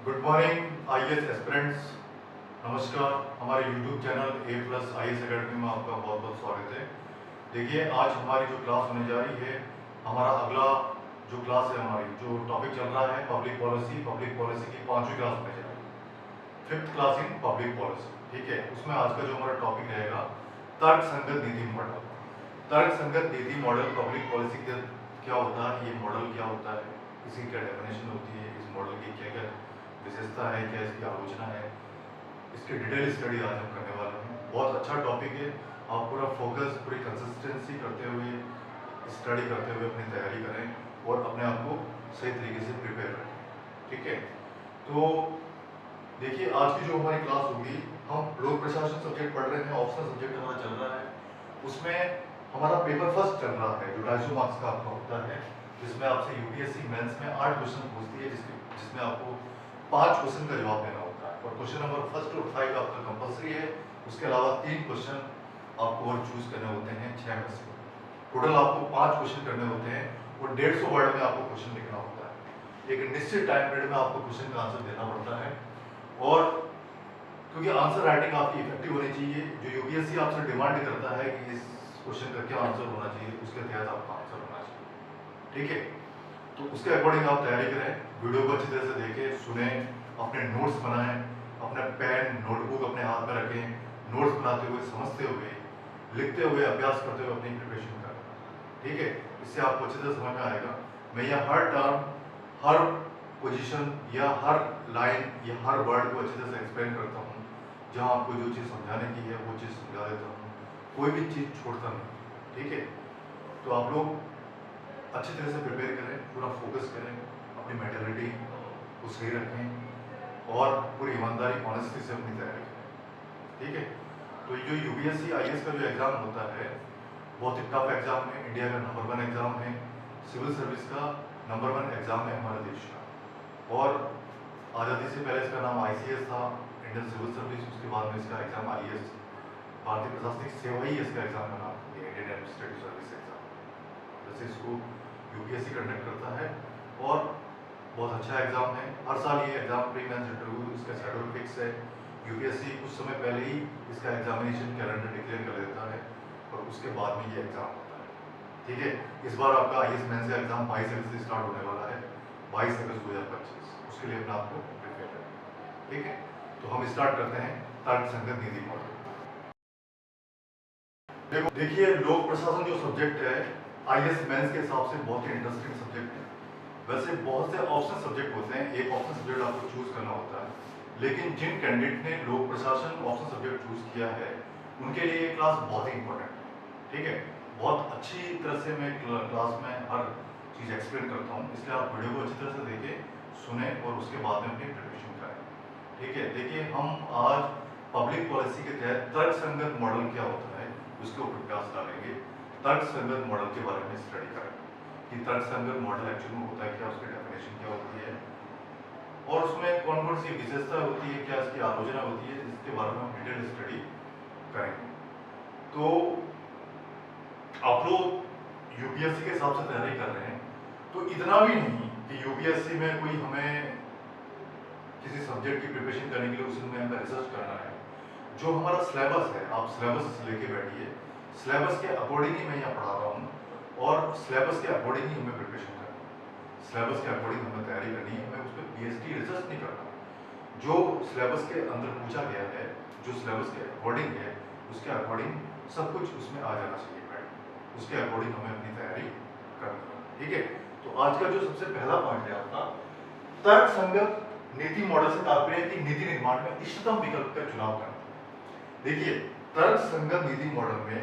Good morning IAS aspirants. नमस्कार। हमारे YouTube channel ए plus IAS academy में आपका बहुत बहुत स्वागत है। देखिए, आज हमारी जो क्लास होने जा रही है, हमारा अगला जो क्लास है, हमारी जो टॉपिक चल रहा है पब्लिक पॉलिसी की पांचवी क्लास होने जा रही है, fifth class in public policy. ठीक है, उसमें आज का जो हमारा टॉपिक रहेगा तर्क संगत नीति मॉडल। तर्क संगत नीति मॉडल पब्लिक पॉलिसी के क्या होता है, ये मॉडल क्या होता है, इसकी क्या डेफिनेशन होती है, इस मॉडल की क्या क्या विशेषता है, क्या इसकी आलोचना है, इसकी डिटेल स्टडी आज हम करने वाले हैं। बहुत अच्छा टॉपिक है। आप पूरा फोकस, पूरी कंसिस्टेंसी करते हुए, स्टडी करते हुए अपनी तैयारी करें और अपने आप को सही तरीके से प्रिपेयर रखें। ठीक है, तो देखिए, आज की जो हमारी क्लास होगी, हम लोक प्रशासन सब्जेक्ट पढ़ रहे हैं, ऑप्शनल सब्जेक्ट हमारा चल रहा है। उसमें हमारा पेपर फर्स्ट चल रहा है जो 250 मार्क्स का आपका होता है, जिसमें आपसे यूपीएससी मेंस में 8 क्वेश्चन पूछती है, जिसमें आपको 5 क्वेश्चन का जवाब देना होता है और क्वेश्चन नंबर फर्स्ट और 5 आपका कंपलसरी है। उसके अलावा 3 क्वेश्चन आपको और चूज करने होते हैं 6 में से। टोटल आपको 5 क्वेश्चन करने होते हैं और 150 वर्ड में आपको क्वेश्चन लिखना होता है। एक निश्चित टाइम पीरियड में आपको क्वेश्चन का आंसर देना पड़ता है और क्योंकि आंसर राइटिंग आपकी इफेक्टिव होनी चाहिए, जो यूपीएससी आपसे डिमांड करता है कि इस क्वेश्चन का क्या आंसर होना चाहिए, उसके तहत आपका आंसर होना चाहिए। ठीक है, तो उसके अकॉर्डिंग आप तैयारी करें, वीडियो को अच्छी तरह से देखें, सुने, अपने नोट्स बनाएं, अपने पेन नोटबुक अपने हाथ में रखें, नोट्स बनाते हुए, समझते हुए, लिखते हुए, अभ्यास करते हुए अपनी प्रिपरेशन करें। ठीक है, इससे आपको अच्छी तरह समझ में आएगा। मैं यह हर टर्म, हर पोजीशन या हर लाइन या हर वर्ड को अच्छी तरह से एक्सप्लेन करता हूँ। जहाँ आपको जो चीज़ समझाने की है वो चीज़ समझा देता हूँ, कोई भी चीज़ छोड़ता नहीं। ठीक है, तो आप लोग अच्छी तरह से प्रिपेयर करें, पूरा फोकस करें, अपनी मेंटालिटी को सही रखें और पूरी ईमानदारी, ऑनेस्टी से अपनी तैयारी करें। ठीक है, तो जो यूपीएससी आईएएस का जो एग्ज़ाम होता है, बहुत ही टफ एग्ज़ाम है, इंडिया का नंबर 1 एग्ज़ाम है, सिविल सर्विस का नंबर 1 एग्ज़ाम है हमारे देश का। और आज़ादी से पहले इसका नाम आईसीएस था, इंडियन सिविल सर्विस। उसके बाद में इसका एग्ज़ाम आईएएस, भारतीय प्रशासनिक सेवा ही इसका एग्ज़ाम का नाम है, इंडियन एडमिनिस्ट्रेटिव सर्विस एग्ज़ाम। वैसे इसको यूपीएससी कंडक्ट करता है और बहुत अच्छा एग्ज़ाम है। हर साल ये एग्ज़ाम प्री मेंस इंटरव्यू, इसका शेड्यूल फिक्स है। यूपीएससी कुछ समय पहले ही इसका एग्जामिनेशन कैलेंडर डिक्लेयर कर देता है और उसके बाद में ये एग्ज़ाम होता है। ठीक है, इस बार आपका आईएएस मेंस का एग्ज़ाम 22 अगस्त से स्टार्ट होने वाला है, 22 अगस्त 2025। उसके लिए अपना आपको प्रिपेयर करें। ठीक है, तो हम स्टार्ट करते हैं तर्क संगत नीति मॉडल। देखिए, लोक प्रशासन जो सब्जेक्ट है आईएएस मेंस के हिसाब से बहुत ही इंटरेस्टिंग सब्जेक्ट है। वैसे बहुत से ऑप्शन सब्जेक्ट होते हैं, एक ऑप्शन सब्जेक्ट आपको चूज करना होता है, लेकिन जिन कैंडिडेट ने लोक प्रशासन ऑप्शन सब्जेक्ट चूज किया है उनके लिए ये क्लास बहुत ही इंपॉर्टेंट है। ठीक है, बहुत अच्छी तरह से मैं क्लास में हर चीज़ एक्सप्लेन करता हूँ, इसलिए आप वीडियो को अच्छी तरह से देखें, सुने और उसके बाद में अपनी प्रिपरेशन करें। ठीक है, देखिए, हम आज पब्लिक पॉलिसी के तहत तर्क संगत मॉडल क्या होता है उसके ऊपर क्लास डालेंगे। तर्क संगत मॉडल के बारे में स्टडी करेंगे कि तर्क संगत मॉडल एक्चुअली में होता है क्या, उसकी डेफिनेशन क्या होती है और उसमें कौन कौन सी विशेषता होती है, क्या इसकी आलोचना होती है, इसके बारे में हम डिटेल स्टडी करेंगे। तो आप लोग यूपीएससी के हिसाब से तैयारी कर रहे हैं, तो इतना भी नहीं कि यूपीएससी में कोई हमें किसी सब्जेक्ट की प्रिपरेशन करने के लिए उसमें हमें रिसर्च करना है। जो हमारा सिलेबस है, आप सिलेबस लेके बैठिए, सिलेबस के अकॉर्डिंग ही मैं यहाँ पढ़ा रहा हूँ और सिलेबस के अकॉर्डिंग ही हमें प्रिपरेशन करनी है, सिलेबस के अकॉर्डिंग हमें तैयारी करनी है, हमें उस पर पीएचडी रिसर्च नहीं करना। जो सिलेबस के अंदर पूछा गया है, जो सिलेबस के अकॉर्डिंग है, उसके अकॉर्डिंग सब कुछ उसमें आ जाना चाहिए बैठ, उसके अकॉर्डिंग हमें अपनी तैयारी करनी है। ठीक है, तो आज का जो सबसे पहला पॉइंट है आपका, तर्क संगत नीति मॉडल से तात्पर्य है कि नीति निर्माण में इष्टतम विकल्प का चुनाव करना। देखिए, तर्क संगत नीति मॉडल में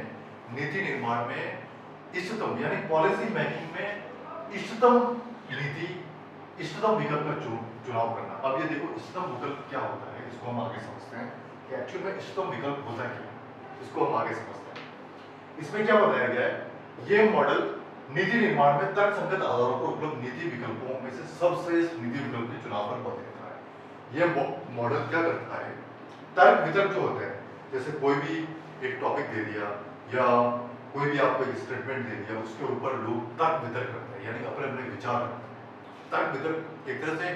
नीति निर्माण में इष्टतम यानी पॉलिसी मेकिंग में इष्टतम नीति, इष्टतम विकल्प का चुनाव करना। अब ये देखो, इष्टतम विकल्प क्या होता है, इसको हम आगे समझते हैं कि एक्चुअल में इष्टतम विकल्प होता क्या है, इसको हम आगे समझते हैं। इसमें क्या बताया गया है, ये मॉडल नीति निर्माण में तर्क संगत आधारों पर उपलब्ध नीति विकल्पों में से सर्वश्रेष्ठ नीति विकल्प के चुनाव पर बल देता है। यह मॉडल क्या करता है, तर्क वितर्क जो होते हैं, जैसे कोई भी एक टॉपिक दे दिया या कोई भी आपको एक स्टेटमेंट दे दिया, उसके ऊपर लोग तर्क वितर्क करते हैं, यानी अपने अपने विचार करते हैं। तर्क वितर्क एक तरह से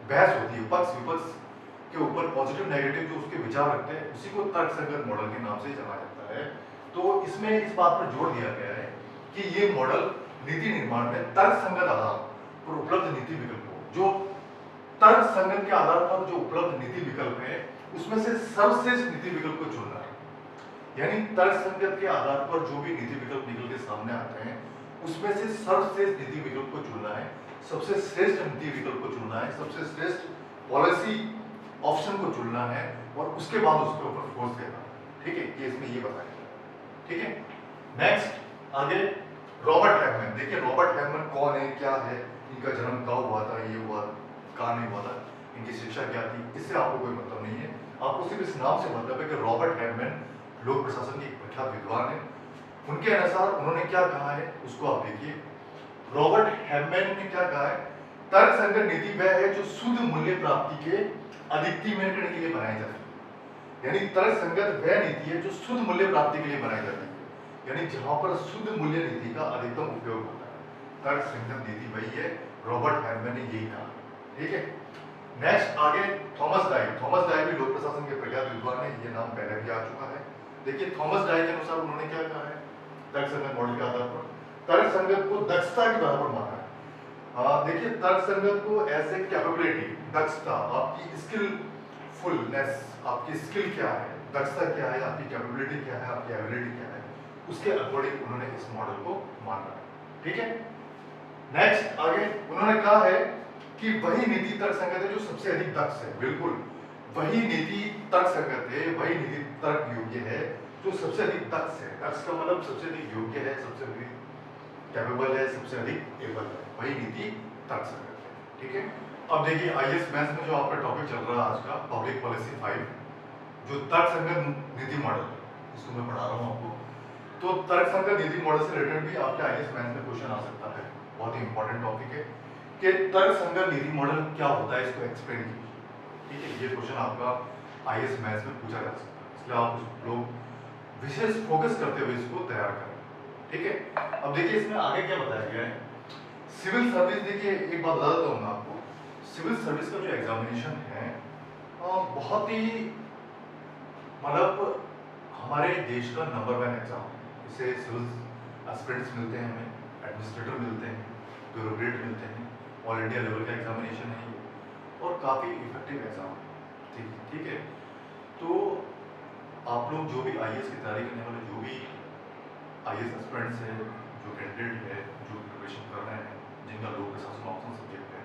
बहस होती है, पक्ष विपक्ष के ऊपर पॉजिटिव नेगेटिव जो उसके विचार रखते हैं, उसी को तर्कसंगत मॉडल के नाम से जाना जाता है। तो इसमें इस बात पर जोर दिया गया है कि ये मॉडल नीति निर्माण में तर्कसंगत आधार पर उपलब्ध नीति विकल्पों, जो तर्कसंगत के आधार पर जो उपलब्ध नीति विकल्प है उसमें से सर्वश्रेष्ठ नीति विकल्प को चुनना है। यानी तर्कसंगत के आधार पर जो भी नीति विकल्प निकल के सामने आते हैं उसमें से सर्वश्रेष्ठ नीति विकल्प को चुनना है, सबसे श्रेष्ठ नीति विकल्प को चुनना है, सबसे श्रेष्ठ पॉलिसी ऑप्शन को चुनना है और उसके बाद उसके ऊपर फोर्स देना। ठीक है, ये इसमें ये बताया गया। ठीक है, नेक्स्ट आगे रॉबर्ट हैमन। देखिए रॉबर्ट हैमन कौन है, क्या है, इनका जन्म कब हुआ था, ये हुआ कहाँ नहीं हुआ था, इनकी शिक्षा क्या थी, इससे आपको कोई मतलब नहीं है। आपको सिर्फ इस नाम से मतलब है कि रॉबर्ट हैमन लोक प्रशासन के एक प्रख्यात विद्वान है। उनके अनुसार उन्होंने क्या कहा है उसको आप देखिए। रॉबर्ट हैमन ने क्या कहा है, तर्कसंगत नीति वह है जो शुद्ध मूल्य प्राप्ति के अधिकतमीकरण के लिए बनाई जाती है। यानी तर्कसंगत वह नीति है जो शुद्ध मूल्य प्राप्ति के लिए बनाई जाती है, यानी जहां पर शुद्ध मूल्य नीति का अधिकतम उपयोग होता है, तर्कसंगत नीति वही है। रॉबर्ट हैमन ने यही कहा। ठीक है, नेक्स्ट आगे थॉमस डाई। थॉमस डाई भी लोक प्रशासन के प्रख्यात विद्वान है, ये नाम पहले भी आ चुका है। देखिए थॉमस डाई के अनुसार उन्होंने क्या कहा है, तर्कसंगत मॉडल के आधार पर तर्कसंगत को दक्षता के बराबर माना है। देखिए तर्कसंगत को एज ए कैपेबिलिटी, दक्षता, आपकी स्किलफुलनेस, आपकी स्किल क्या है, दक्षता क्या है, आपकी कैपेबिलिटी क्या है, आपकी एबिलिटी क्या है, उसके अकॉर्डिंग उन्होंने इस मॉडल को माना है। ठीक है, नेक्स्ट आगे उन्होंने कहा है कि वही नीति तर्कसंगत है जो सबसे अधिक दक्ष है। बिल्कुल वही नीति तर्कसंगत है, वही नीति तर्क योग्य है जो सबसे अधिक दक्ष है। दक्ष का मतलब सबसे अधिक योग्य है, सबसे अधिक कैपेबल है, सबसे अधिक एबल है, वही नीति तर्कसंगत है। ठीक है, अब देखिए आईएएस मैथ्स में जो आपका टॉपिक चल रहा है आज का, पब्लिक पॉलिसी 5, जो तर्कसंगत नीति मॉडल है, इसको मैं पढ़ा रहा हूँ आपको। तो तर्कसंगत नीति मॉडल से रिलेटेड भी आपके आईएएस मैथ्स में क्वेश्चन आ सकता है, बहुत ही इंपॉर्टेंट टॉपिक है कि तर्कसंगत नीति मॉडल क्या होता है, इसको एक्सप्लेन कीजिए। ठीक है, ये क्वेश्चन आपका आईएएस मैथ्स में पूछा जा सकता है, इसलिए आप लोग विशेष फोकस करते हुए इसको तैयार करें। ठीक है, अब देखिए इसमें आगे क्या बताया गया है, सिविल सर्विस। देखिए एक बात बता देता हूँ मैं आपको, सिविल सर्विस का जो एग्जामिनेशन है बहुत ही मतलब हमारे देश का नंबर 1 एग्जाम है। इसे सिविल एस्पिरेंट्स मिलते हैं, हमें एडमिनिस्ट्रेटर मिलते हैं, ब्यूरोक्रेट मिलते हैं, ऑल इंडिया लेवल का एग्जामिनेशन है ये और काफ़ी इफेक्टिव एग्जाम है। ठीक है, तो आप लोग जो भी आईएएस की तैयारी करने वाले जो भी आईएएस एस्पिरेंट्स हैं, जो कैंडिडेट है, जो प्रिपरेशन कर रहे हैं, जिनका लोक प्रशासन ऑप्शन सब्जेक्ट है,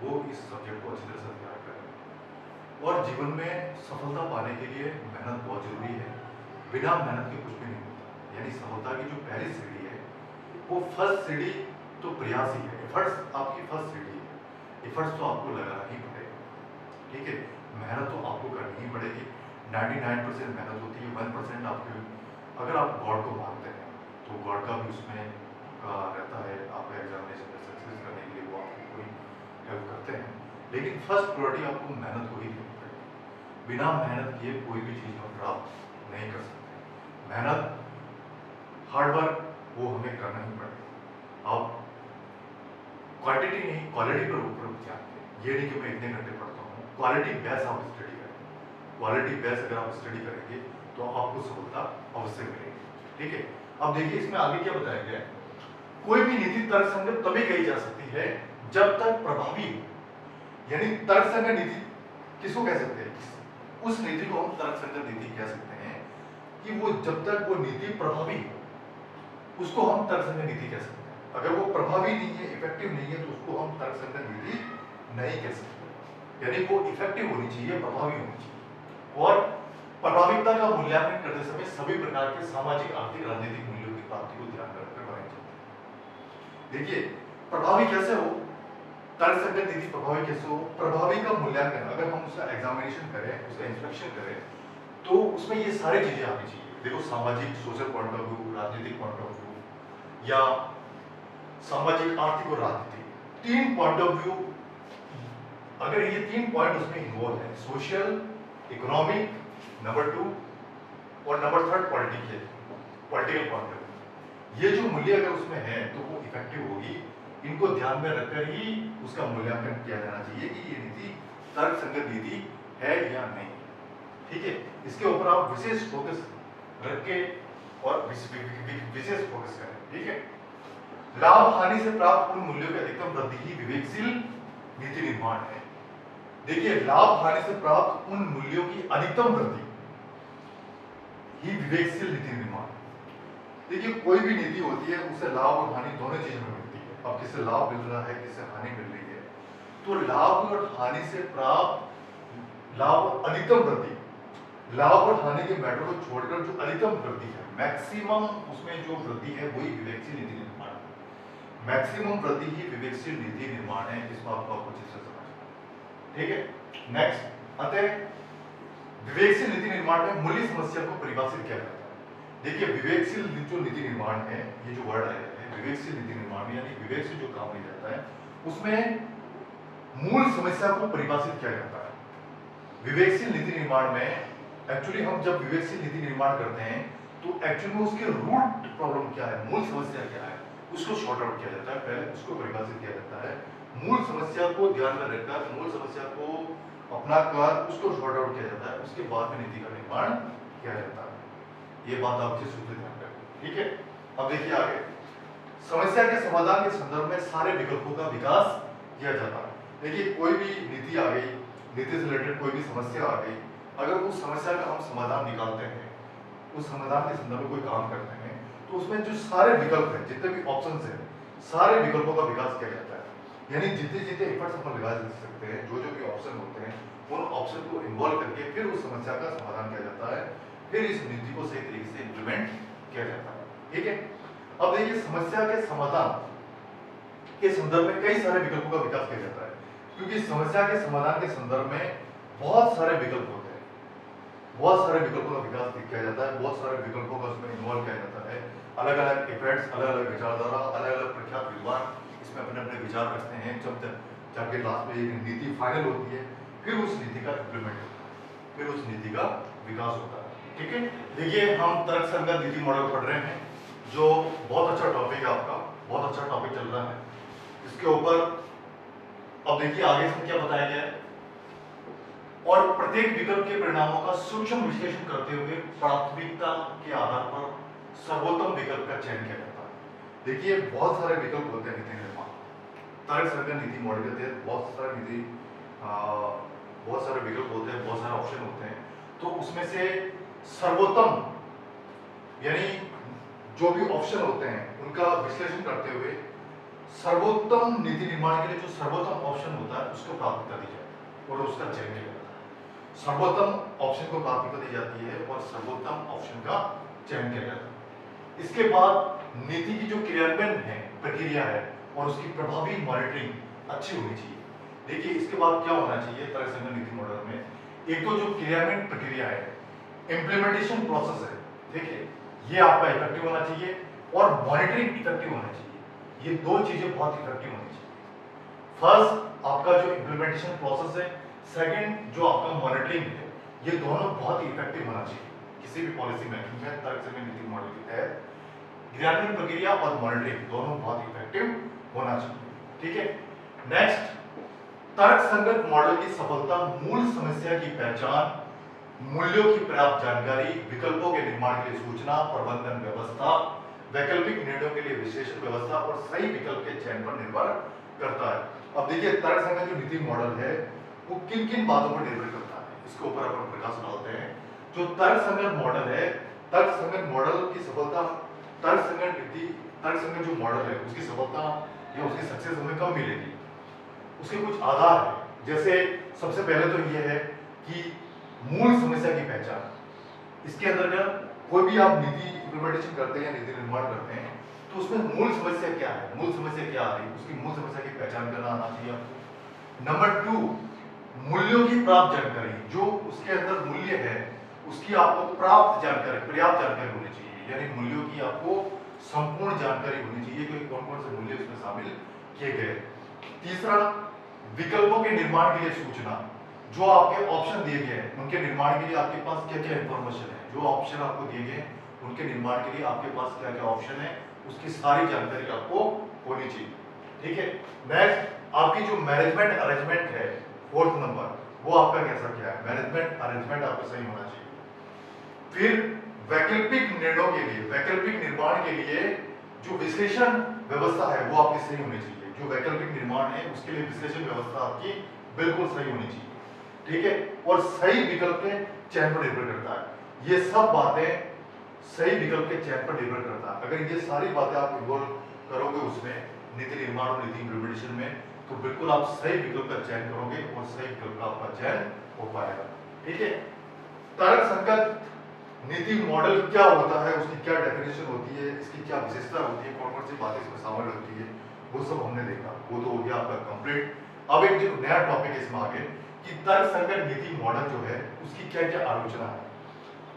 वो इस सब्जेक्ट को अच्छी तरह से तैयार करें। और जीवन में सफलता पाने के लिए मेहनत बहुत जरूरी है, बिना मेहनत के कुछ भी नहीं होता। यानी सफलता की जो पहली सीढ़ी है वो फर्स्ट सीढ़ी तो प्रयास ही है, एफर्ट्स आपकी फर्स्ट सीढ़ी है, एफर्ट्स तो आपको लगाना ही पड़ेगा। ठीक है, मेहनत तो आपको करनी ही पड़ेगी। 99% मेहनत होती है, 1% आपके, अगर आप गॉड को मानते हैं तो गॉड का भी उसमें रहता है, आपका एग्जामिनेशन में सक्सेस करने के लिए वो आपको पूरी हेल्प करते हैं। लेकिन फर्स्ट प्रायोरिटी आपको मेहनत को ही देनी पड़ेगी। बिना मेहनत किए कोई भी चीज़ हम प्राप्त नहीं कर सकते। मेहनत, हार्डवर्क वो हमें करना ही पड़ेगा। आप क्वांटिटी नहीं क्वालिटी पर ऊपर ध्यान दें। ये नहीं कि मैं इतने घंटे पढ़ता हूँ, क्वालिटी बेस आप स्टडी करें। क्वालिटी बेस अगर आप स्टडी करेंगे तो आपको सफलता अवश्य मिलेगी। ठीक है, अब देखिए इसमें आगे क्या बताया गया है, कोई भी नीति तर्कसंगत तभी कही जा सकती है जब तक प्रभावी हो। यानी तर्कसंगत नीति किसको कह सकते हैं, उस नीति को हम तर्कसंगत नीति कह सकते हैं कि वो जब तक वो नीति प्रभावी हो उसको हम तर्कसंगत नीति कह सकते हैं। अगर वो प्रभावी नहीं है, इफेक्टिव नहीं है, तो उसको हम तर्कसंगत नीति नहीं कह सकते। यानी वो इफेक्टिव होनी चाहिए, प्रभावी होनी चाहिए। और प्रभाविकता का मूल्यांकन करते समय सभी प्रकार के सामाजिक, आर्थिक, राजनीतिक मूल्यों की प्राप्ति को ध्यान में रखकर बनाई जाती है। देखिए प्रभावी कैसे हो, तर्कसंगत नीति प्रभावी कैसे हो, प्रभावी का मूल्यांकन अगर हम उसका एग्जामिनेशन करें, उसका इंस्पेक्शन करें, तो उसमें ये सारी चीजें आनी चाहिए। देखो सामाजिक, सोशल पॉइंट ऑफ व्यू, राजनीतिक पॉइंट ऑफ व्यू, या सामाजिक, आर्थिक और राजनीतिक, 3 पॉइंट ऑफ व्यू, अगर ये 3 पॉइंट उसमें इन्वॉल्व है, सोशल, इकोनॉमिक नंबर 2 और number 3 political point of view, ये जो मूल्य अगर उसमें है तो वो इफेक्टिव होगी इनको ध्यान में रखकर ही उसका मूल्यांकन किया जाना चाहिए कि ये नीति तर्क संगत नीति है या नहीं। ठीक है, इसके ऊपर आप विशेष फोकस रख के और विशेष फोकस करें। ठीक है, लाभ हानि से प्राप्त उन मूल्यों की अधिकतम वृद्धि ही विवेकशील नीति निर्माण है। देखिए, लाभ हानि से प्राप्त उन मूल्यों की अधिकतम वृद्धि ही विवेकशील नीति निर्माण। देखिए, कोई भी नीति होती है उससे लाभ और हानि दोनों चीजों में मिलती है। अब किससे लाभ मिल रहा है, किससे हानि मिल रही है, तो लाभ और हानि से प्राप्त लाभ अधिकतम वृद्धि, लाभ और हानि के मैटर को छोड़कर जो अधिकतम वृद्धि है, मैक्सिमम उसमें जो वृद्धि है वही विवेकशील नीति निर्माण है। मैक्सिमम वृद्धि ही विवेकशील नीति निर्माण है। इस बात को आपको अच्छे से समझना। ठीक है, नेक्स्ट अतः विवेकशील नीति निर्माण में मूल्य समस्या को परिभाषित किया जाता है। देखिए, विवेकशील जो नीति निर्माण है, ये जो वर्ड है विवेकशील नीति निर्माण यानी विवेक से जो काम लिया जाता है उसमें मूल समस्या को परिभाषित किया जाता है। विवेकशील नीति निर्माण में एक्चुअली हम जब विवेकशील नीति निर्माण करते हैं तो एक्चुअली में उसके रूट प्रॉब्लम क्या है, मूल समस्या क्या है, उसको शॉर्ट आउट किया जाता है। पहले उसको परिभाषित किया जाता है, मूल समस्या को ध्यान में रखकर मूल समस्या को अपना कर उसको शॉर्ट आउट किया जाता है, उसके बाद में नीति का निर्माण किया जाता है। ये बात आप जिस रूप से ध्यान रखें। ठीक है, अब देखिए आगे, समस्या के समाधान के संदर्भ में सारे विकल्पों का विकास किया जाता है। देखिए, कोई भी नीति आ गई, नीति से रिलेटेड कोई भी समस्या आ गई, अगर उस समस्या का हम समाधान निकालते हैं, उस समाधान के संदर्भ में कोई काम करते हैं, तो उसमें जो सारे विकल्प हैं, जितने भी ऑप्शंस हैं, सारे विकल्पों का विकास किया जाता है। यानी जितने जितने एफर्ट्स अपन लगा सकते हैं, जो जो भी ऑप्शन होते हैं, उन ऑप्शन को इन्वॉल्व करके फिर उस समस्या का समाधान किया जाता है, फिर इस नीति को सही तरीके से इंप्लीमेंट किया जाता है। ठीक है, अब देखिए, समस्या के समाधान के संदर्भ में कई सारे विकल्पों का विकास किया जाता है, क्योंकि समस्या के समाधान के संदर्भ में बहुत सारे विकल्प होते हैं, बहुत सारे विकल्पों का विकास किया जाता है, बहुत सारे विकल्पों का उसमें इन्वॉल्व किया जाता है। अलग अलग इफेक्ट्स, अलग अलग विचारधारा, अलग अलग प्रख्यात विद्वान इसमें अपने अपने विचार रखते हैं। जब तक जाके लास्ट में एक नीति फाइनल होती है, फिर उस नीति का इंप्लीमेंट होता है, फिर उस नीति का विकास होता है। ठीक है, देखिए, हम तर्क संगत नीति मॉडल पढ़ रहे हैं, जो बहुत अच्छा टॉपिक है आपका, बहुत अच्छा टॉपिक चल रहा है इसके ऊपर। अब देखिए आगे से क्या बताया गया है, और प्रत्येक विकल्प के परिणामों का सूक्ष्म विश्लेषण करते हुए प्राथमिकता के आधार पर सर्वोत्तम विकल्प का चयन किया जाता है। देखिए, बहुत सारे विकल्प होते हैं नीति निर्माण, तर्क संगत नीति मॉडल के तहत बहुत सारे विकल्प होते हैं, बहुत सारे ऑप्शन होते हैं। तो उसमें से सर्वोत्तम यानी जो भी ऑप्शन होते हैं उनका विश्लेषण करते हुए सर्वोत्तम नीति निर्माण के लिए जो सर्वोत्तम ऑप्शन होता है उसको प्राथमिकता दी जाती है और उसका चयन किया जाता है। सर्वोत्तम ऑप्शन को प्राथमिकता दी जाती है और सर्वोत्तम ऑप्शन का चयन किया जाता है। इसके बाद नीति की जो क्रियान्वयन है, प्रक्रिया है, और उसकी प्रभावी मॉनिटरिंग अच्छी होनी चाहिए। देखिए, इसके बाद क्या होना चाहिए तर्क संगत नीति मॉडल में, एक तो जो क्रियान्वयन प्रक्रिया है, इम्प्लीमेंटेशन प्रोसेस है, ठीक है, ये आपका इफेक्टिव होना चाहिए और मॉनिटरिंग इफेक्टिव होना चाहिए। ये दो चीजें बहुत इफेक्टिव होनी चाहिए। फर्स्ट आपका जो इम्प्लीमेंटेशन प्रोसेस है, सेकंड जो आपका मॉनिटरिंग है, ये दोनों बहुत ही इफेक्टिव होना चाहिए किसी भी पॉलिसी मेकिंग में। तर्क संगत नीति मॉडल के तहत क्रियान्वयन प्रक्रिया और मॉनिटरिंग दोनों बहुत इफेक्टिव होना चाहिए। ठीक है, नेक्स्ट, तर्क संगत मॉडल की सफलता मूल समस्या की पहचान, मूल्यों की पर्याप्त जानकारी, विकल्पों के निर्माण के लिए सूचना, प्रबंधन व्यवस्था, वैकल्पिक निर्णयों के लिए विश्लेषण व्यवस्था और सही विकल्प के चयन पर निर्भर करता है। अब देखिए, तर्क संगत जो नीति मॉडल है वो किन किन बातों पर निर्भर करता है, इसके ऊपर अपन प्रकाश डालते हैं। जो तर्क संगत मॉडल है, तर्क संगत मॉडल की सफलता, तर्क संगत जो मॉडल है उसकी सफलता या उसकी सक्सेस हमें कब मिलेगी, उसके कुछ आधार है। जैसे सबसे पहले तो यह है कि मूल समस्या की पहचान। इसके अंतर्गत कोई भी आप नीति इंप्लीमेंटेशन करते हैं या नीति निर्माण करते हैं तो उसमें मूल समस्या क्या है, मूल समस्या क्या आ रही है, उसकी मूल समस्या की पहचान करना आना चाहिए आपको। नंबर 2, मूल्यों की प्राप्त जानकारी, जो उसके अंदर मूल्य है उसकी आपको प्राप्त जानकारी, पर्याप्त जानकारी होनी चाहिए, यानी मूल्यों की आपको संपूर्ण जानकारी होनी चाहिए कि कौन कौन से मूल्य इसमें शामिल किए गए। तीसरा, विकल्पों के निर्माण के लिए सूचना, जो आपके ऑप्शन दिए गए हैं उनके निर्माण के लिए आपके पास क्या क्या इंफॉर्मेशन है, जो ऑप्शन आपको दिए गए उनके निर्माण के लिए आपके पास क्या क्या ऑप्शन है, उसकी सारी जानकारी आपको होनी चाहिए। ठीक है। नेक्स्ट आपकी जो मैनेजमेंट अरेंजमेंट है, फोर्थ नंबर, वो आपका कैसा क्या है, मैनेजमेंट अरेंजमेंट आपका सही होना चाहिए। फिर वैकल्पिक निर्णयों के लिए, वैकल्पिक निर्माण के लिए जो विश्लेषण व्यवस्था है वो आपकी सही होनी चाहिए। जो वैकल्पिक निर्माण है उसके लिए विश्लेषण व्यवस्था आपकी बिल्कुल सही होनी चाहिए, ठीक है। और सही विकल्प के चयन पर निर्भर करता है। ये सब बातें सही विकल्प के चयन पर निर्भर करता है। अगर ये सारी बातें आप इन्वॉल्व करोगे उसमें, नीति निर्माण और नीति इम्प्लीमेंटेशन में, तो बिल्कुल आप सही विकल्प का चयन करोगे और सही विकल्प का आपका चयन हो पाएगा, ठीक है। तर्क संगत नीति मॉडल क्या होता है, उसकी क्या डेफिनेशन होती है, इसकी क्या विशेषता होती है, कौन कौन सी बातें इसमें शामिल होती है, वो सब हमने देखा। वो तो हो गया आपका कंप्लीट। अब एक जो नया टॉपिक है इसमें आगे कि तर्क संगत नीति मॉडल जो है उसकी क्या क्या आलोचना है,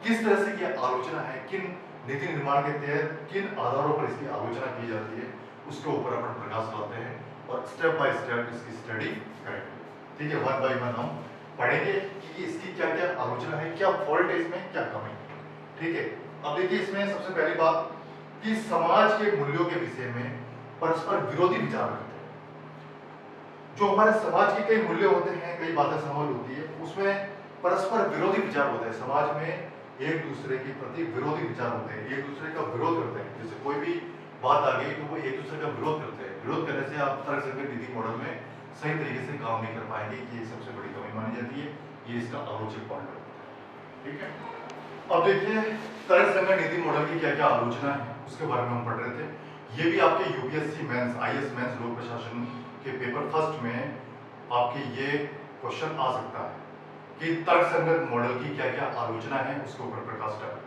किस तरह से ये आलोचना है, किन नीति निर्माण के तहत किन आधारों पर इसकी आलोचना की जाती है, उसके ऊपर अपन प्रकाश डालते हैं और स्टेप बाय स्टेप इसकी स्टडी करेंगे, ठीक है। वन बाय वन हम पढ़ेंगे कि इसकी क्या क्या आलोचना है, क्या फॉल्ट है इसमें, क्या कमी, ठीक है। अब देखिए इसमें सबसे पहली बात कि समाज के मूल्यों के विषय में परस्पर विरोधी विचार करते हैं। जो हमारे समाज के कई मूल्य होते हैं, कई बातें शामिल होती है, उसमें परस्पर विरोधी विचार होते हैं। समाज में एक दूसरे के प्रति विरोधी विचार होते हैं, एक दूसरे का विरोध करते हैं। जैसे कोई भी बात आ गई तो वो एक दूसरे का विरोध करते हैं। विरोध करने से आप तर्क संगत नीति मॉडल में सही तरीके से काम नहीं कर पाएंगे, कि ये सबसे बड़ी कमी मानी जाती है, ये इसका आलोचक पॉइंट होता है, ठीक है। अब देखिए तर्क संगत नीति मॉडल की क्या क्या आलोचना है उसके बारे में हम पढ़ रहे थे। ये भी आपके यूपीएससी मेंस, आईएएस मेंस लोक प्रशासन के पेपर फर्स्ट में आपके ये क्वेश्चन आ सकता है कि तर्क संगत मॉडल की क्या क्या आलोचना है, उसके ऊपर प्रकाश डालें,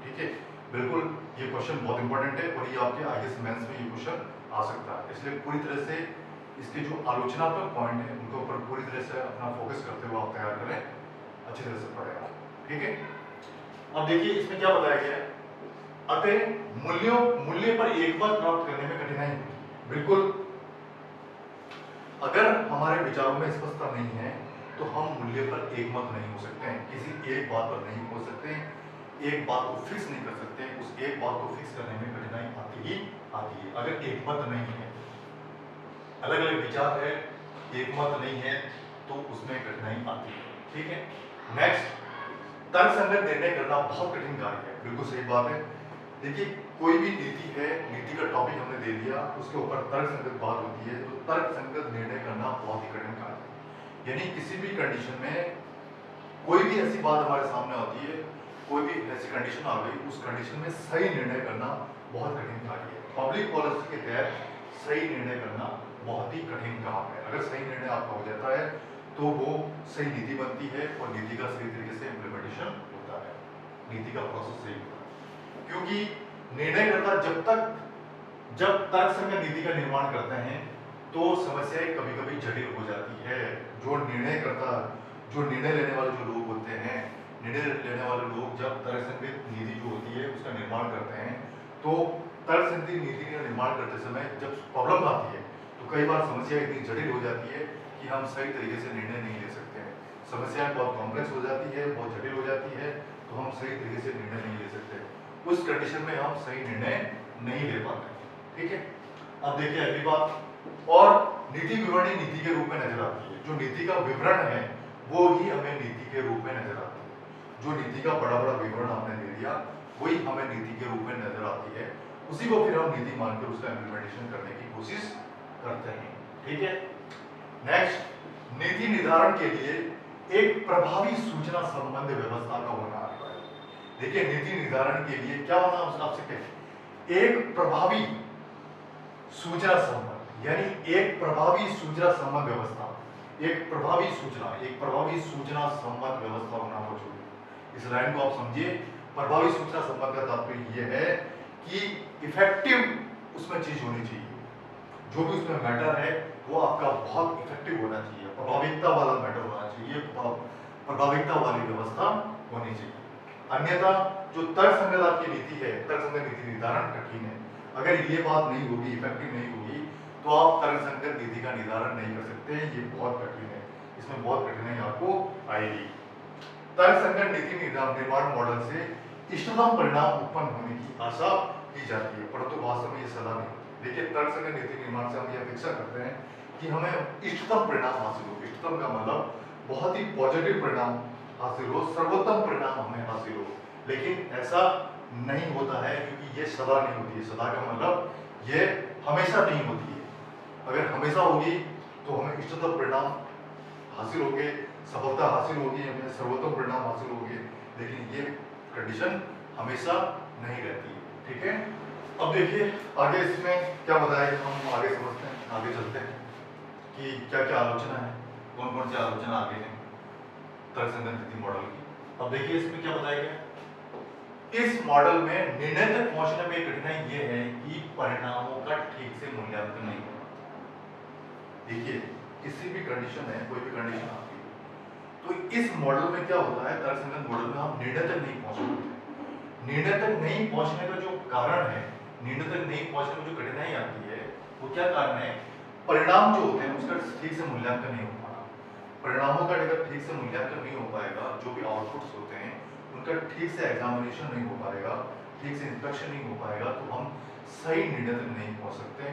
ठीक है। बिल्कुल ये क्वेश्चन बहुत इंपॉर्टेंट है और ये आपके आईएएस मेंस में ये क्वेश्चन आ सकता है, इसलिए पूरी तरह से इसके जो आलोचनात्मक पॉइंट है उनके ऊपर पूरी तरह से अपना फोकस करते हुए आप तैयार करें, अच्छी तरह से पढ़ें, ठीक है। अब देखिए इसमें क्या बताया गया है, अतः मूल्य पर एकमत प्राप्त करने में कठिनाई होती है। बिल्कुल अगर हमारे विचारों में स्पष्टता नहीं है तो हम मूल्य पर एकमत नहीं हो सकते हैं, किसी एक बात पर नहीं हो सकते हैं, एक बात को फिक्स नहीं कर सकते, उस एक बात को फिक्स करने में कठिनाई आती ही आती है। अगर एकमत नहीं है, अलग अलग विचार है, एकमत नहीं है, तो उसमें कठिनाई आती है, ठीक है। नेक्स्ट, तर्क संगत निर्णय करना बहुत कठिन कार्य है, बिल्कुल सही बात है। देखिए कोई भी नीति है, नीति का टॉपिक हमने दे दिया, उसके ऊपर तर्क संगत बात होती है, तो तर्क संगत निर्णय करना बहुत ही कठिन कार्य है। यानी किसी भी कंडीशन में कोई भी ऐसी बात हमारे सामने आती है, कोई भी ऐसी कंडीशन आ गई, उस कंडीशन में सही निर्णय करना बहुत कठिन कार्य है। पब्लिक पॉलिसी के तहत सही निर्णय करना बहुत ही कठिन काम है। अगर सही निर्णय आपका हो जाता है तो वो सही नीति बनती है और नीति का सही तरीके से इम्प्लीमेंटेशन होता है, नीति का प्रोसेस सही होता है। क्योंकि निर्णयकर्ता जब तर्क संगत नीति का निर्माण करते हैं तो समस्याएं कभी कभी जटिल हो जाती है। जो निर्णयकर्ता, जो निर्णय लेने वाले जो लोग होते हैं, निर्णय लेने वाले लोग जब तर्क संगत नीति जो होती है उसका निर्माण करते हैं, तो तर्क संगत नीति का निर्माण करते समय जब प्रॉब्लम आती है तो कई बार समस्या इतनी जटिल हो जाती है कि हम सही तरीके से निर्णय नहीं ले सकते हैं। समस्याएं बहुत कॉम्प्लेक्स हो जाती है, बहुत जटिल हो जाती है, तो हम सही तरीके से निर्णय नहीं ले सकते। उस कंडीशन में हम सही निर्णय नहीं ले पाते, ठीक है। अब देखिए अगली बात, और नीति विवरणी नीति के रूप में नजर आती है। जो नीति का विवरण है वो ही हमें नीति के रूप में नजर आती है। जो नीति का बड़ा बड़ा विवरण आपने दे दिया वही हमें नीति के रूप में नजर आती है, उसी को फिर हम नीति मानकर उसका इम्प्लीमेंटेशन करने की कोशिश करते हैं, ठीक है। नेक्स्ट, नीति निर्धारण के लिए एक प्रभावी सूचना संबंध व्यवस्था का होना अनिवार्य है। देखिए नीति निर्धारण के लिए क्या होना आवश्यक है, एक प्रभावी सूचना संबंध, यानी एक प्रभावी सूचना संबंध व्यवस्था, एक प्रभावी सूचना संबंध व्यवस्था होना मौजूद है। इस लाइन को आप समझिए, प्रभावी सूचना संबंध का तात्पर्य यह है कि इफेक्टिव उसमें चीज होनी चाहिए, जो भी उसमें मैटर है वो आपका बहुत इफेक्टिव होना चाहिए, प्रभाविकता वाला मैटर होना चाहिए, प्रभाविकता वाली व्यवस्था होनी चाहिए। अन्यथा जो तर्क संगत आपकी नीति है, तर्क संगत नीति निर्धारण कठिन है। अगर ये बात नहीं होगी, इफेक्टिव नहीं होगी, तो आप तर्क संगत नीति का निर्धारण नहीं कर सकते, ये बहुत कठिन है, इसमें बहुत कठिनाई आपको आएगी। तर्क संगत नीति निर्माण मॉडल से इष्टतम परिणाम उत्पन्न होने की आशा की जाती है, परंतु वास्तव में ये सदा नहीं होती। देखिए तर्कसंगत नीति निर्माण से हम यह अपेक्षा करते हैं कि हमें इष्टतम परिणाम हासिल हो। इष्टतम का मतलब बहुत ही पॉजिटिव परिणाम हासिल हो, सर्वोत्तम परिणाम हमें हासिल हो। लेकिन ऐसा नहीं होता है क्योंकि ये सदा नहीं होती है। सदा का मतलब ये हमेशा नहीं होती है। अगर हमेशा होगी तो हमें इष्टतम परिणाम हासिल होंगे, सफलता हासिल होगी, हमें सर्वोत्तम परिणाम हासिल होंगे। लेकिन ये कंडीशन हमेशा नहीं रहती है। ठीक है, अब देखिए आगे इसमें क्या बताया, हम आगे समझते हैं, आगे चलते हैं कि क्या क्या आलोचना है, कौन कौन सी आलोचना आगे है तर्कसंगत नीति मॉडल की। अब देखिए इसमें क्या बताया गया, इस मॉडल में निर्णय तक पहुंचने में कठिनाई यह है कि परिणामों का ठीक से मूल्यांकन नहीं होना। देखिए किसी भी कंडीशन है, कोई भी कंडीशन आती है तो इस मॉडल में क्या होता है, तर्कसंगत मॉडल में हम निर्णय तक नहीं पहुंच पाते। निर्णय तक नहीं पहुंचने का जो कारण है, निर्णय तक नहीं पहुंचने में जो कठिनाई आती है वो क्या कारण है, परिणाम जो होते हैं उसका ठीक से मूल्यांकन नहीं हो पाना। परिणामों का अगर ठीक से मूल्यांकन नहीं हो पाएगा, जो भी आउटपुट्स होते हैं उनका ठीक से एग्जामिनेशन नहीं हो पाएगा, ठीक से इंस्पेक्शन नहीं हो पाएगा, तो हम सही निर्णय तक नहीं पहुंच सकते।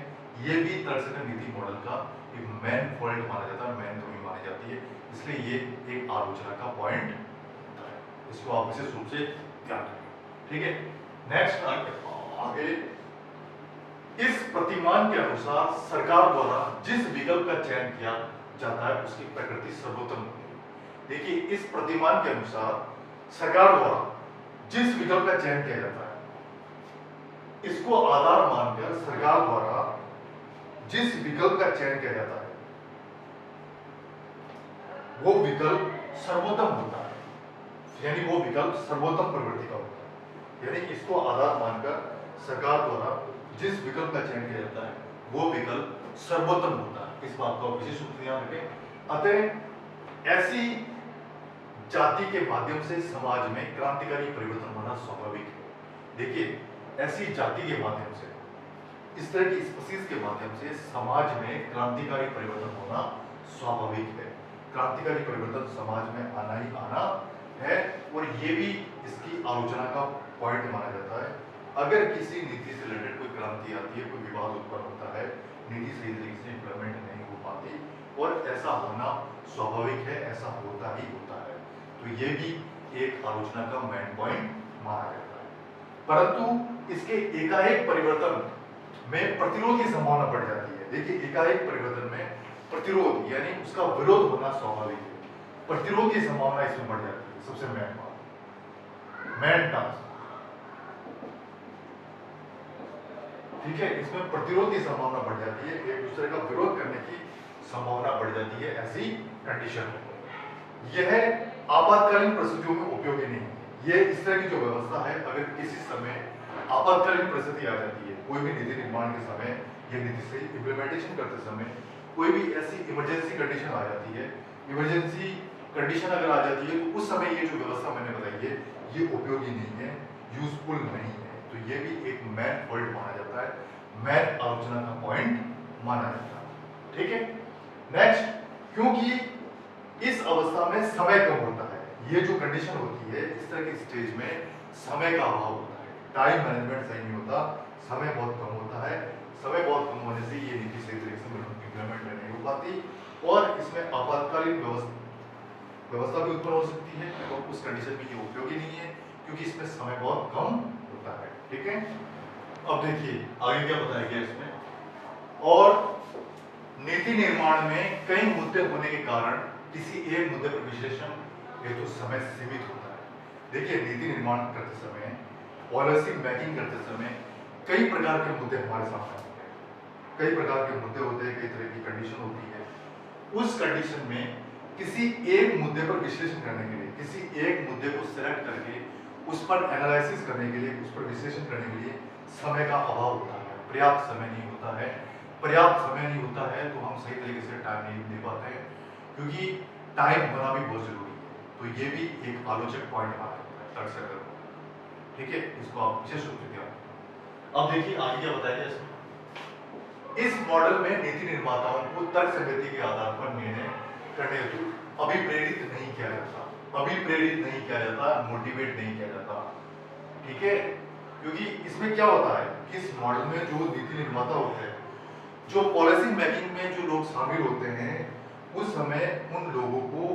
ये भी तर्कसंगत नीति मॉडल का एक मेन फॉल्ट माना जाता है, मेन कमी मानी जाती है। इसलिए ये एक आलोचना का पॉइंट होता है, इसको आप विशेष रूप से ध्यान रखें। ठीक है, नेक्स्ट आगे, इस प्रतिमान के अनुसार सरकार द्वारा जिस विकल्प का चयन किया जाता है उसकी प्रकृति सर्वोत्तम होती है। देखिए इस प्रतिमान के अनुसार सरकार द्वारा जिस विकल्प का चयन किया जाता है, इसको आधार मानकर सरकार द्वारा जिस विकल्प का चयन किया जाता है वो विकल्प सर्वोत्तम होता है, यानी वो विकल्प सर्वोत्तम प्रवृत्ति का होता है। यानी इसको आधार मानकर सरकार द्वारा जिस विकल्प का चयन किया जाता है वो विकल्प सर्वोत्तम होता है। इस बात का विशेष रूप से ध्यान रखें। अतः ऐसी जाति के माध्यम से समाज में क्रांतिकारी परिवर्तन होना स्वाभाविक है। देखिए ऐसी जाति के माध्यम से, इस तरह की स्पीशीज के माध्यम से समाज में क्रांतिकारी परिवर्तन होना स्वाभाविक है। क्रांतिकारी परिवर्तन समाज में आना ही आना है और ये भी इसकी आलोचना का पॉइंट माना जाता है। अगर किसी नीति से रिलेटेड कोई क्रांति आती है, कोई विवाद उत्पन्न होता है, नीति सही तरीके से इंप्लीमेंट नहीं हो पाती और ऐसा होना स्वाभाविक है, ऐसा होता ही होता है, तो ये भी एक आलोचना का मेन पॉइंट माना जाता है। परंतु इसके एकाएक परिवर्तन में प्रतिरोध की संभावना बढ़ जाती है। देखिए एकाएक परिवर्तन में प्रतिरोध यानी उसका विरोध होना स्वाभाविक है, प्रतिरोध की संभावना इसमें बढ़ जाती है। सबसे मेन बात, मेन टास्क, ठीक है, इसमें प्रतिरोध की संभावना बढ़ जाती है, एक दूसरे का विरोध करने की संभावना बढ़ जाती है। ऐसी कंडीशन यह आपातकालीन परिस्थितियों में उपयोगी नहीं है। ये इस तरह की जो व्यवस्था है, अगर किसी समय आपातकालीन परिस्थिति आ जाती है, कोई भी नीति निर्माण के समय या नीति से इम्प्लीमेंटेशन करते समय कोई भी ऐसी इमरजेंसी कंडीशन आ जाती है, इमरजेंसी कंडीशन अगर आ जाती है तो उस समय ये जो व्यवस्था मैंने बताई है ये उपयोगी नहीं है, यूजफुल नहीं है। तो ये भी एक मेन पॉइंट माना जाता है, मेन आलोचना का पॉइंट माना जाता है। ठीक है, नेक्स्ट, क्योंकि इस अवस्था में समय कम होता है, ये जो कंडीशन होती है इस तरह की स्टेज में समय का अभाव होता है, टाइम मैनेजमेंट सही नहीं होता, समय बहुत कम होता है। समय बहुत कम होने से ये नीति सही तरीके से इंप्लीमेंट नहीं हो पाती और इसमें आपातकालीन व्यवस्था भी उत्पन्न हो सकती है और उस कंडीशन में ये उपयोगी नहीं है क्योंकि इसमें समय बहुत कम होता है। ठीक है, अब देखिए आगे क्या बताया गया इसमें, और नीति निर्माण में कई मुद्दे होने के कारण किसी एक मुद्दे पर विश्लेषण हेतु समय सीमित होता है। देखिए नीति निर्माण करते समय, पॉलिसी मेकिंग करते समय कई प्रकार के मुद्दे हमारे सामने होते हैं, कई प्रकार के मुद्दे होते हैं, कई तरह की कंडीशन होती है। उस कंडीशन में किसी एक मुद्दे पर विश्लेषण करने के लिए, किसी एक मुद्दे को सिलेक्ट करके उस पर एनालिसिस करने के लिए, उस पर विश्लेषण करने के लिए समय का अभाव होता है, पर्याप्त समय नहीं होता है। पर्याप्त समय नहीं होता है तो हम सही तरीके से टाइम नहीं दे पाते हैं, क्योंकि टाइम होना भी बहुत जरूरी है। तो ये भी एक आलोचक पॉइंट माना जाता है तर्कसंगत। ठीक है, इसको आप विशेष रूप से ध्यान रखें। अब देखिए आगे क्या बताया गया इसमें, इस मॉडल में नीति निर्माताओं को तर्कसंगति के आधार पर निर्णय करने हेतु अभिप्रेरित नहीं किया जाता, मोटिवेट नहीं किया जाता। ठीक है, क्योंकि इसमें क्या होता है कि इस मॉडल में जो नीति निर्माता होते हैं, जो पॉलिसी मेकिंग में जो लोग शामिल होते हैं, उस समय उन लोगों को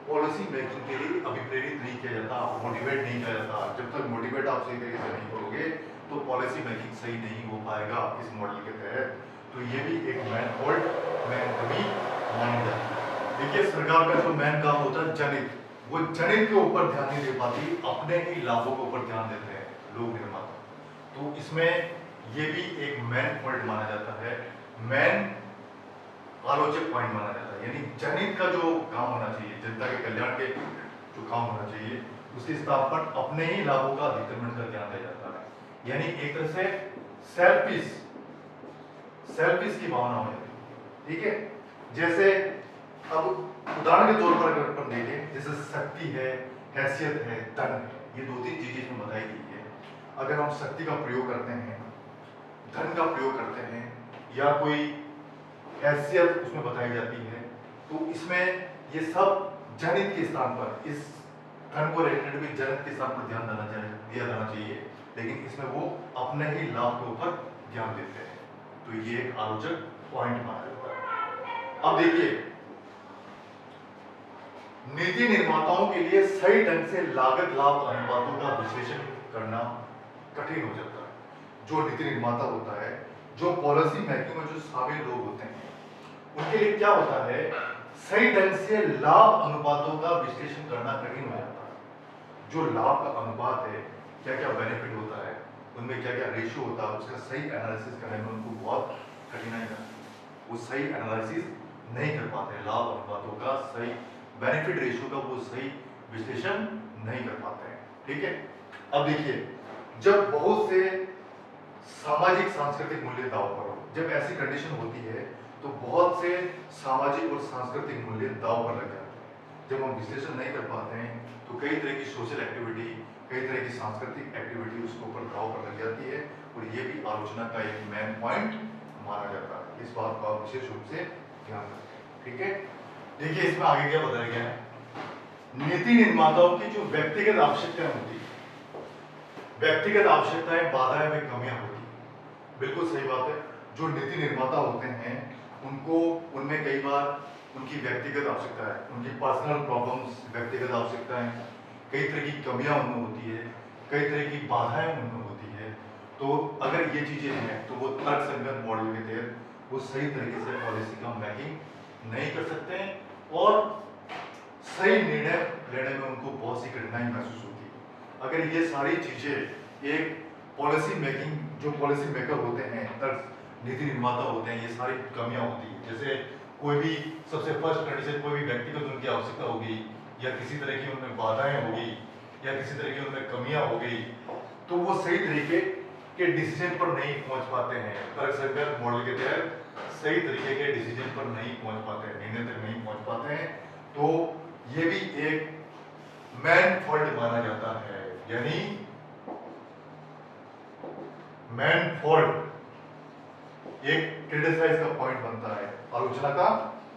पॉलिसी मेकिंग के लिए अभिप्रेरित नहीं किया जाता, मोटिवेट नहीं किया जाता। जब तक मोटिवेट आप सही तरीके से नहीं करोगे तो पॉलिसी मेकिंग सही नहीं हो पाएगा इस मॉडल के तहत। तो ये भी एक मैन फॉल्ट, मैन कमी मानी जाती है। देखिए, सरकार का जो मैन काम होता है जनहित, वो जनहित के ऊपर ध्यान नहीं दे पाती, अपने ही लाभों के ऊपर ध्यान देते हैं लोग निर्माता। तो इसमें ये भी एक मैन फॉल्ट माना जाता है, मैन आलोचक पॉइंट माना जाता है। यानी जनहित का जो काम होना चाहिए, जनता के कल्याण के जो काम होना चाहिए, उसके स्थान पर अपने ही लाभों का अधिकरण का ध्यान दिया जाता है। यानी एक तरह से सेल्फिश की भावना हो जाती है। ठीक है, जैसे अब उदाहरण के तौर पर अगर अपन देखें, जैसे शक्ति है, हैसियत है, धन है, ये दो तीन चीजें इसमें बताई गई है। अगर हम शक्ति का प्रयोग करते हैं, धन का प्रयोग करते हैं, या कोई हैसियत उसमें बताई जाती है, तो इसमें ये सब जनहित के स्थान पर, इस धन को रिलेटेड भी जनहित के स्थान पर ध्यान दिया जाना चाहिए, लेकिन इसमें वो अपने ही लाभ के ऊपर ध्यान देते हैं। तो ये एक आलोचक पॉइंट माना जाता है। अब देखिए, नीति निर्माताओं के लिए सही ढंग से लागत लाभ अनुपातों का विश्लेषण करना कठिन हो जाता है। जो नीति निर्माता होता है, जो पॉलिसी मेकिंग में जो शामिल लोग होते हैं, उनके लिए क्या होता है, सही ढंग से लाभ अनुपातों का विश्लेषण करना कठिन हो जाता है। जो लाभ का अनुपात है, क्या क्या बेनिफिट होता है, उनमें क्या क्या रेशियो होता है, उसका सही एनालिसिस करने में उनको बहुत कठिनाई होती है। वो सही एनालिसिस नहीं कर पाते, लाभ अनुपातों का सही बेनिफिट रेशियो का वो सही विश्लेषण नहीं कर पाते हैं। ठीक है, अब देखिए, जब बहुत से सामाजिक सांस्कृतिक मूल्य दांव पर हो, जब ऐसी कंडीशन होती है तो बहुत से सामाजिक और सांस्कृतिक मूल्य दांव पर लग जाते हैं। जब हम विश्लेषण नहीं कर पाते हैं तो कई तरह की सोशल एक्टिविटी, कई तरह की सांस्कृतिक एक्टिविटी उसके ऊपर दांव पर लग जाती है, और ये भी आलोचना का एक मेन पॉइंट माना जाता है। इस बात को आप विशेष रूप से ध्यान रखें। ठीक है, देखिए इसमें आगे क्या बताया गया है, नीति निर्माताओं की जो व्यक्तिगत आवश्यकताएं होती है, व्यक्तिगत आवश्यकताएं, बाधाएं में कमियां होती है। बिल्कुल सही बात है। जो नीति निर्माता होते हैं, उनको उनमें कई बार उनकी व्यक्तिगत आवश्यकताएं, उनकी पर्सनल प्रॉब्लम्स, व्यक्तिगत आवश्यकताएं, कई तरह की कमियां उनमें होती है, कई तरह की बाधाएं उनमें होती है। तो अगर ये चीजें हैं तो वो तर्कसंगत मॉडल के तहत वो सही तरीके से पॉलिसी का मेकिंग नहीं कर सकते हैं, और सही निर्णय लेने में उनको बहुत सी कठिनाई महसूस होती है। अगर ये सारी चीजें एक पॉलिसी मेकिंग, जो पॉलिसी मेकर होते हैं, नीति निर्माता होते हैं, ये सारी कमियां होती है। जैसे कोई भी सबसे फर्स्ट कंडीशन, कोई भी व्यक्तिगत उनकी आवश्यकता होगी, या किसी तरह की उनमें बाधाएं होगी, या किसी तरह की उनमें कमियां हो गई, तो वो सही तरीके के डिसीजन पर नहीं पहुंच पाते हैं। तर्कसंगत मॉडल के तहत सही तरीके के डिसीजन पर नहीं पहुंच पाते हैं, निर्णय तक नहीं पहुंच पाते हैं। तो ये भी एक मैन फॉल्ट माना जाता है। यानी मैन फॉल्ट एक क्रिटिसाइज का पॉइंट बनता है, आलोचना का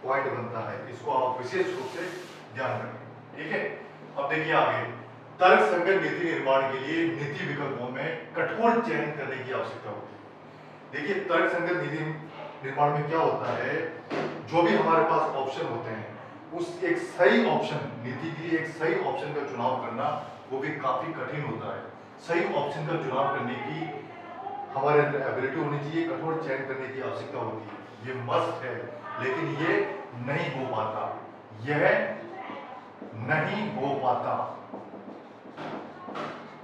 पॉइंट बनता है। इसको आप विशेष रूप से ध्यान रखें। ठीक है, अब देखिए आगे, तर्कसंगत नीति निर्माण के लिए नीति विकल्पों में कठोर चयन करने की आवश्यकता होती है। देखिए, तर्कसंगत नीति निर्माण में क्या होता है, जो भी हमारे पास ऑप्शन होते हैं, उस एक सही ऑप्शन, नीति के लिए एक सही ऑप्शन का चुनाव करना वो भी काफी कठिन होता है। सही ऑप्शन का चुनाव करने की हमारे अंदर एबिलिटी होनी चाहिए, कठोर चयन करने की आवश्यकता होती है, ये मस्ट है, लेकिन ये नहीं हो पाता, यह नहीं हो पाता।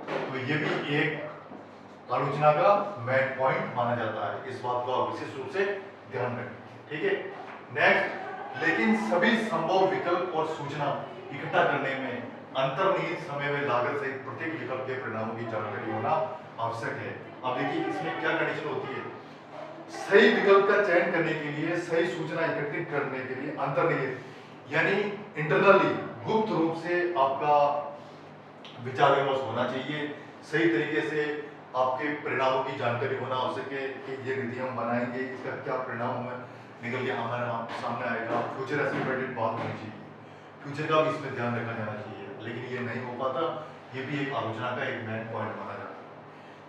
तो ये भी एक आलोचना का मेन पॉइंट माना जाता है। इस बात को आप विशेष रूप से ध्यान रखें। ठीक है, नेक्स्ट, लेकिन सभी संभव विकल्प और सूचना इकट्ठा करने में अंतर्निहित समय में लागत सहित प्रत्येक विकल्प के परिणामों की जानकारी होना आवश्यक है। अब देखिए, इसमें क्या कंडीशन होती है, सही विकल्प का चयन करने के लिए, सही सूचना एकत्रित करने के लिए अंतर्निहित, यानी इंटरनली, गुप्त रूप से आपका विचार विमर्श होना चाहिए, सही तरीके से आपके परिणामों की जानकारी होना आवश्यक है कि ये नीति हम बनाएंगे, इसका क्या परिणाम हमें निकल के हमारे सामने आएगा। फ्यूचर एस्टिमेटेड बात होनी चाहिए, फ्यूचर का भी इसमें ध्यान रखा जाना चाहिए, लेकिन ये नहीं हो पाता। ये भी एक आलोचना का एक मेन पॉइंट माना जाता है।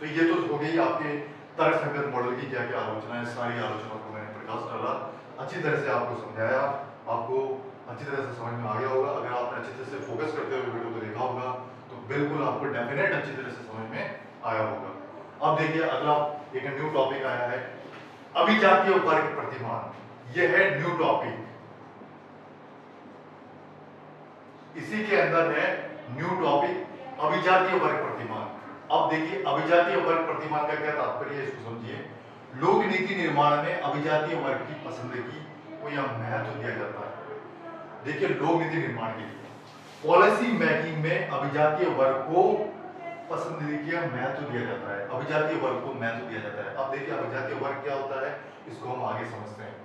तो ये तो हो गई आपके तर्कसंगत मॉडल की क्या क्या आलोचना है, सारी आलोचना को मैंने प्रकाश डाला, अच्छी तरह से आपको समझाया, आपको अच्छी तरह से समझ में आ गया होगा। अगर आपने अच्छी तरह से फोकस करते हुए वीडियो को देखा होगा तो बिल्कुल आपको डेफिनेट अच्छी तरह से समझ में आया होगा। अब देखिए अगला एक न्यू टॉपिक आया है, अभिजातीय वर्ग प्रतिमान। यह है न्यू टॉपिक, इसी के अंदर है न्यू टॉपिक अभिजातीय वर्ग प्रतिमान। अब देखिए अभिजातीय वर्ग प्रतिमान का क्या तात्पर्य है, इसको समझिए। लोक नीति निर्माण में अभिजातीय वर्ग की पसंदगी को यह महत्व दिया जाता है। देखिए लोक नीति निर्माण के लिए पॉलिसी मेकिंग में अभिजातीय वर्ग को पसंदगी का महत्व दिया जाता है, अभिजातीय वर्ग को महत्व दिया जाता है। अब देखिए अभिजातीय वर्ग क्या होता है, इसको हम आगे समझते हैं।